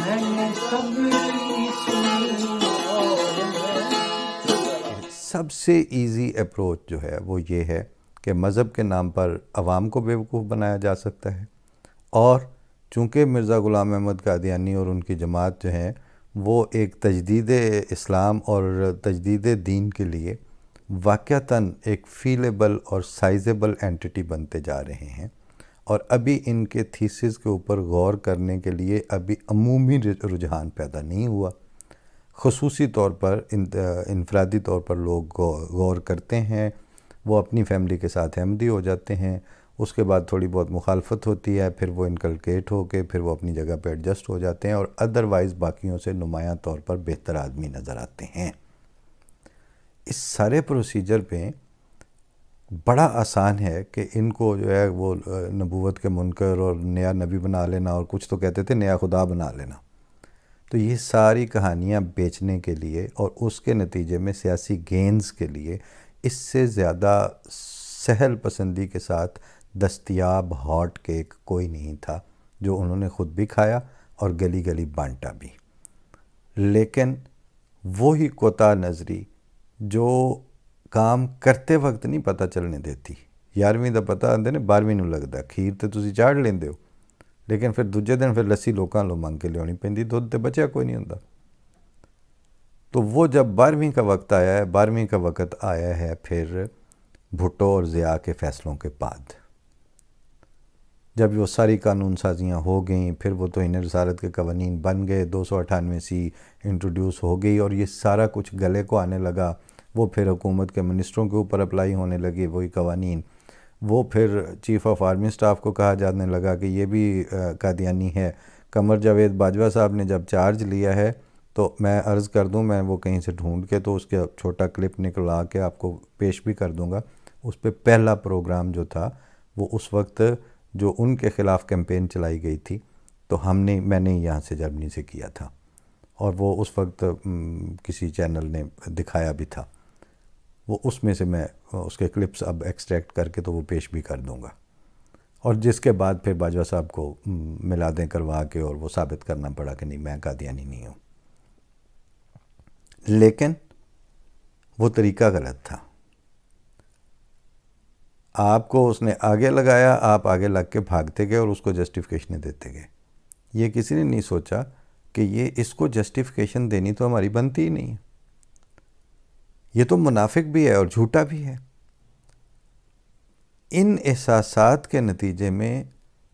میں نے سب کی سنی اور سب سے ایزی اپروچ جو ہے وہ یہ ہے کہ مذہب کے نام پر عوام کو بیوقوف بنایا جا سکتا ہے، اور چونکہ مرزا غلام احمد قادیانی اور ان کی جماعت جو ہیں وہ ایک تجدید اسلام اور تجدید دین کے لیے واقعتاً ایک فیلیبل اور سائزیبل اینٹی بنتے جا رہے ہیں، اور ابھی ان کے تھیسز کے اوپر غور کرنے کے لیے ابھی عمومی رجحان پیدا نہیں ہوا۔ خصوصی طور پر انفرادی طور پر لوگ غور کرتے ہیں، وہ اپنی فیملی کے ساتھ احمدی ہو جاتے ہیں، اس کے بعد تھوڑی بہت مخالفت ہوتی ہے، پھر وہ انکلکیٹ ہو کے پھر وہ اپنی جگہ پہ ایڈجسٹ ہو جاتے ہیں اور ادروائز باقیوں سے نمایاں طور پر بہتر آدمی نظر آتے ہیں۔ اس سارے پروسیجر پہ بڑا آسان ہے کہ ان کو جو ہے وہ نبوت کے منکر اور نیا نبی بنا لینا، اور کچھ تو کہتے تھے نیا خدا بنا لینا۔ تو یہ ساری کہانیاں بیچنے کے لیے اور اس کے نتیجے میں سیاسی گینز کے لیے اس سے زیادہ سہل پسندی کے ساتھ دستیاب ہاٹ کیک کوئی نہیں تھا جو انہوں نے خود بھی کھایا اور گلی گلی بانٹا بھی۔ لیکن وہی کوتاہ نظری جو کام کرتے وقت نہیں پتہ چلنے دیتی، 11ویں دا پتہ آندے نے 12ویں نوں لگدا، کھیر تے تسی چاڑ لیندے ہو لیکن پھر دوجے دن پھر لسی لوکاں لو منگ کے لیانی پیندی، دودھ تے بچیا کوئی نہیں ہوندا۔ تو وہ جب 12ویں کا وقت آیا ہے، 12ویں کا وقت آیا ہے پھر بھٹو اور ضیاء کے فیصلوں کے بعد، جب وہ ساری قانون سازیاں ہو گئیں، پھر وہ توہین رسالت کے قوانین بن گئے، 298 انٹروڈیوس ہو گئی، اور یہ سارا کچھ گلے کو آنے لگا، وہ پھر حکومت کے منسٹروں کے اوپر اپلائی ہونے لگے وہی قوانین، وہ پھر چیف آف آرمی سٹاف کو کہا جانے لگا کہ یہ بھی قادیانی ہے۔ قمر جاوید باجوہ صاحب نے جب چارج لیا ہے تو میں عرض کر دوں، میں وہ کہیں سے ڈھونڈ کے تو اس کے چھوٹا کلپ نکلا کے آپ کو پیش بھی کر دوں گا، اس پہ پہلا پروگرام جو تھا وہ اس وقت جو ان کے خلاف کیمپین چلائی گئی تھی تو میں نے یہاں سے جرمنی سے کیا تھا، اور وہ اس وقت کسی چینل نے دکھایا بھی تھا، وہ اس میں سے میں اس کے کلپس اب ایکسٹریکٹ کر کے تو وہ پیش بھی کر دوں گا، اور جس کے بعد پھر باجوہ صاحب کو میلادیں کروا کے اور وہ ثابت کرنا پڑا کہ نہیں میں قادیانی نہیں ہوں۔ لیکن وہ طریقہ غلط تھا، آپ کو اس نے آگے لگایا، آپ آگے لگ کے بھاگتے گئے اور اس کو جسٹیفیکیشنیں دیتے گئے۔ یہ کسی نے نہیں سوچا کہ اس کو جسٹیفیکیشن دینی تو ہماری بنتی ہی نہیں ہے، یہ تو منافق بھی ہے اور جھوٹا بھی ہے۔ ان احساسات کے نتیجے میں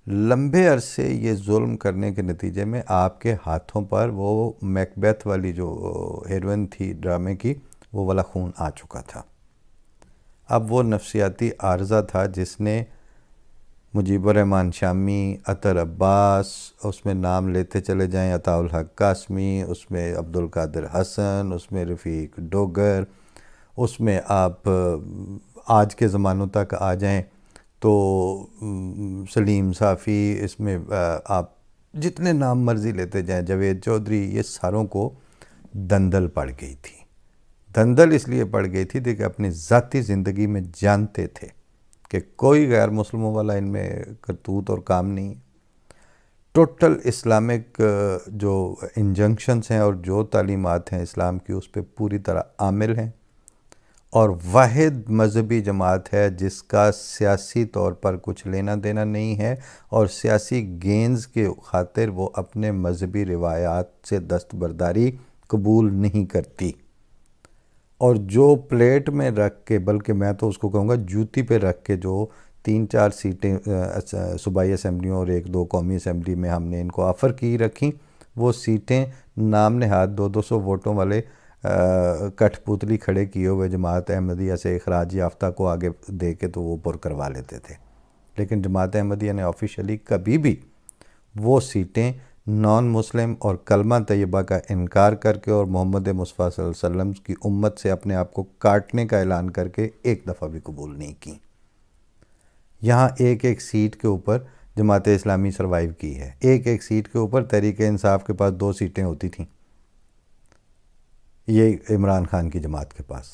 لمبے عرصے یہ ظلم کرنے کے نتیجے میں آپ کے ہاتھوں پر وہ میکبیتھ والی جو ہیروئن تھی ڈرامے کی، وہ والا خون آ چکا تھا۔ اب وہ نفسیاتی عارضہ تھا جس نے مجیب الرحمن شامی، اطہر عباس، اس میں نام لیتے چلے جائیں، عطاء الحق قاسمی، اس میں عبدالقادر حسن، اس میں رفیق ڈوگر، اس میں آپ آج کے زمانوں تک آ جائیں تو سلیم صافی، اس میں آپ جتنے نام مرضی لیتے جائیں، جاوید چودھری، یہ ساروں کو دندل پڑ گئی تھی۔ دندل اس لیے پڑ گئی تھی کہ اپنی ذاتی زندگی میں جانتے تھے کہ کوئی غیر مسلموں والا ان میں کرتوت اور کام نہیں۔ ٹوٹل اسلامک جو انجنکشنز ہیں اور جو تعلیمات ہیں اسلام کی اس پہ پوری طرح عامل ہیں، اور واحد مذہبی جماعت ہے جس کا سیاسی طور پر کچھ لینا دینا نہیں ہے، اور سیاسی گینز کے خاطر وہ اپنے مذہبی روایات سے دستبرداری قبول نہیں کرتی، اور جو پلیٹ میں رکھ کے، بلکہ میں تو اس کو کہوں گا جوتی پہ رکھ کے، جو 3-4 سیٹیں صوبائی اسمبلیوں اور 1-2 قومی اسمبلی میں ہم نے ان کو آفر کی رکھیں، وہ سیٹیں نام نہاد 200 ووٹوں والے کٹھ پوتلی کھڑے کیے ہوئے جماعت احمدیہ سے اخراج یافتہ کو آگے دے کے تو وہ پر کروا لیتے تھے، لیکن جماعت احمدیہ نے آفیشلی کبھی بھی وہ سیٹیں نان مسلم اور کلمہ طیبہ کا انکار کر کے اور محمد مصطفیٰ صلی اللہ علیہ وسلم کی امت سے اپنے آپ کو کاٹنے کا اعلان کر کے ایک دفعہ بھی قبول نہیں کی۔ یہاں ایک ایک سیٹ کے اوپر جماعت اسلامی سروائیو کی ہے، ایک ایک سیٹ کے اوپر تحریک انصاف کے پاس 2 سیٹیں ہوتی تھیں، یہ عمران خان کی جماعت کے پاس۔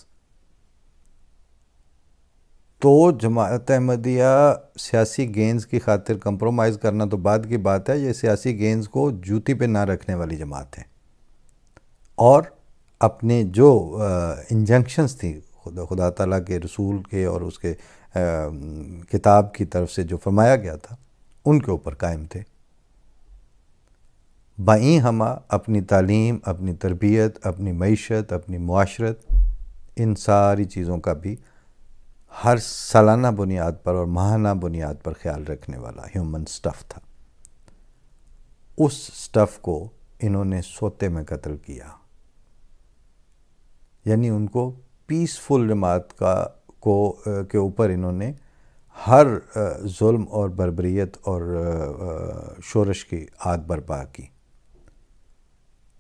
تو جماعت احمدیہ سیاسی گینز کی خاطر کمپرومائز کرنا تو بعد کی بات ہے، یہ سیاسی گینز کو جوتی پہ نہ رکھنے والی جماعت ہے، اور اپنے جو انجنکشنز تھی خدا تعالیٰ کے رسول کے اور اس کے کتاب کی طرف سے جو فرمایا گیا تھا ان کے اوپر قائم تھے۔ بائیں ہمہ اپنی تعلیم، اپنی تربیت، اپنی معیشت، اپنی معاشرت، ان ساری چیزوں کا بھی ہر سالانہ بنیاد پر اور ماہانہ بنیاد پر خیال رکھنے والا ہیومن سٹف تھا۔ اس سٹف کو انہوں نے سوتے میں قتل کیا، یعنی ان کو پیسفل جماعت کے اوپر انہوں نے ہر ظلم اور بربریت اور شورش کی آگ برپا کی۔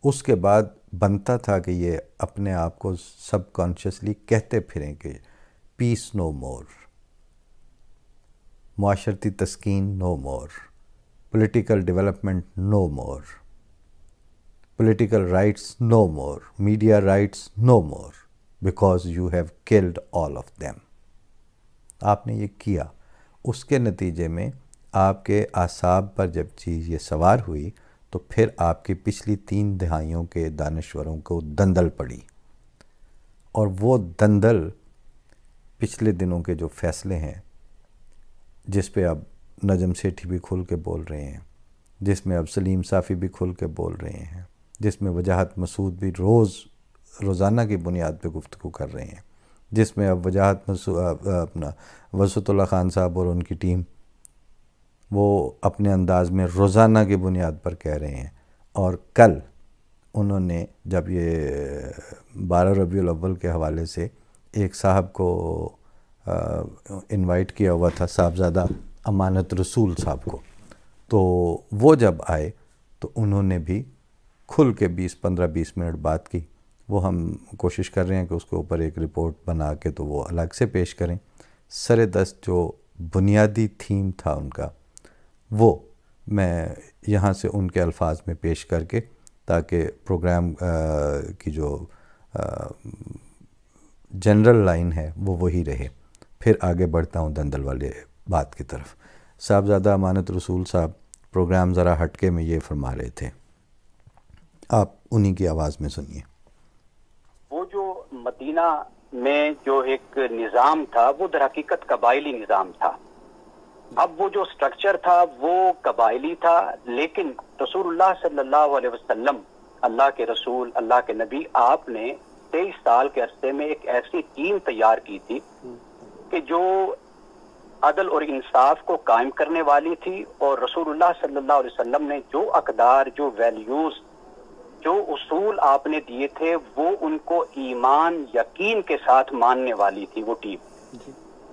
اس کے بعد بنتا تھا کہ یہ اپنے آپ کو سب کانشیسلی کہتے پھریں کہ پیس نو مور، معاشرتی تسکین no more, political development no more, political rights no more, media rights no more, because you have killed all of them. آپ نے یہ کیا، اس کے نتیجے میں آپ کے اعصاب پر جب چیز یہ سوار ہوئی تو پھر آپ کی پچھلی 3 دہائیوں کے دانشوروں کو دندل پڑی، اور وہ دندل پچھلے دنوں کے جو فیصلے ہیں جس پہ اب نجم سیٹھی بھی کھل کے بول رہے ہیں، جس میں اب سلیم صافی بھی کھل کے بول رہے ہیں، جس میں وجاہت مسعود بھی روزانہ کی بنیاد پہ گفتگو کر رہے ہیں، جس میں اب وجاہت اپنا وسعت اللہ خان صاحب اور ان کی ٹیم وہ اپنے انداز میں روزانہ کی بنیاد پر کہہ رہے ہیں۔ اور کل انہوں نے جب یہ 12 ربیع الاول کے حوالے سے ایک صاحب کو انوائٹ کیا ہوا تھا، صاحبزادہ امانت رسول صاحب کو، تو وہ جب آئے تو انہوں نے بھی کھل کے 15-20 منٹ بات کی۔ وہ ہم کوشش کر رہے ہیں کہ اس کے اوپر ایک رپورٹ بنا کے تو وہ الگ سے پیش کریں۔ سر دست جو بنیادی تھیم تھا ان کا، وہ میں یہاں سے ان کے الفاظ میں پیش کر کے تاکہ پروگرام کی جو جنرل لائن ہے وہ وہی رہے، پھر آگے بڑھتا ہوں دندل والے بات کی طرف۔ صاحبزادہ امانت رسول صاحب پروگرام ذرا ہٹ کے میں یہ فرما رہے تھے، آپ انہی کی آواز میں سنیے۔ وہ جو مدینہ میں جو ایک نظام تھا وہ در حقیقت قبائلی نظام تھا۔ اب وہ جو سٹرکچر تھا وہ قبائلی تھا، لیکن رسول اللہ صلی اللہ علیہ وسلم، اللہ کے رسول، اللہ کے نبی، آپ نے 23 سال کے عرصے میں ایک ایسی ٹیم تیار کی تھی کہ جو عدل اور انصاف کو قائم کرنے والی تھی، اور رسول اللہ صلی اللہ علیہ وسلم نے جو اقدار، جو ویلیوز، جو اصول آپ نے دیے تھے وہ ان کو ایمان، یقین کے ساتھ ماننے والی تھی وہ ٹیم۔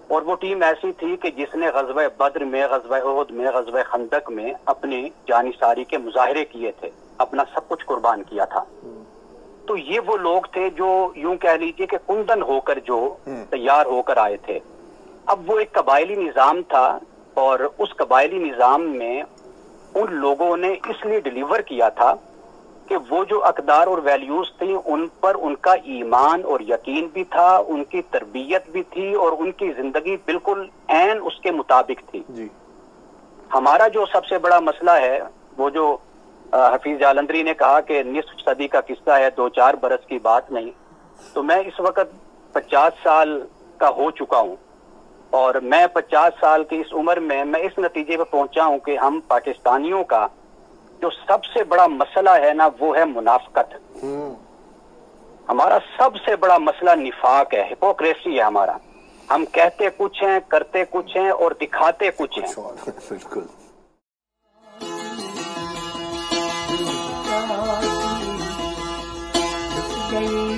اور وہ ٹیم ایسی تھی کہ جس نے غزوہ بدر میں، غزوہ احد میں، غزوہ خندق میں اپنے جانثاری کے مظاہرے کیے تھے، اپنا سب کچھ قربان کیا تھا۔ تو یہ وہ لوگ تھے جو یوں کہہ لیجئے کہ کندن ہو کر جو تیار ہو کر آئے تھے۔ اب وہ ایک قبائلی نظام تھا، اور اس قبائلی نظام میں ان لوگوں نے اس لیے ڈیلیور کیا تھا کہ وہ جو اقدار اور ویلیوز تھیں ان پر ان کا ایمان اور یقین بھی تھا، ان کی تربیت بھی تھی، اور ان کی زندگی بالکل عین اس کے مطابق تھی۔ ہمارا جو سب سے بڑا مسئلہ ہے، وہ جو حفیظ جالندری نے کہا کہ نصف صدی کا قصہ ہے، 2-4 برس کی بات نہیں، تو میں اس وقت 50 سال کا ہو چکا ہوں، اور میں 50 سال کی اس عمر میں اس نتیجے پہ پہنچا ہوں کہ ہم پاکستانیوں کا جو سب سے بڑا مسئلہ ہے نا وہ ہے منافقت۔ ہمارا سب سے بڑا مسئلہ نفاق ہے، ہپوکریسی ہے ہمارا۔ ہم کہتے کچھ ہیں، کرتے کچھ ہیں، اور دکھاتے کچھ ہیں۔ بالکل گئی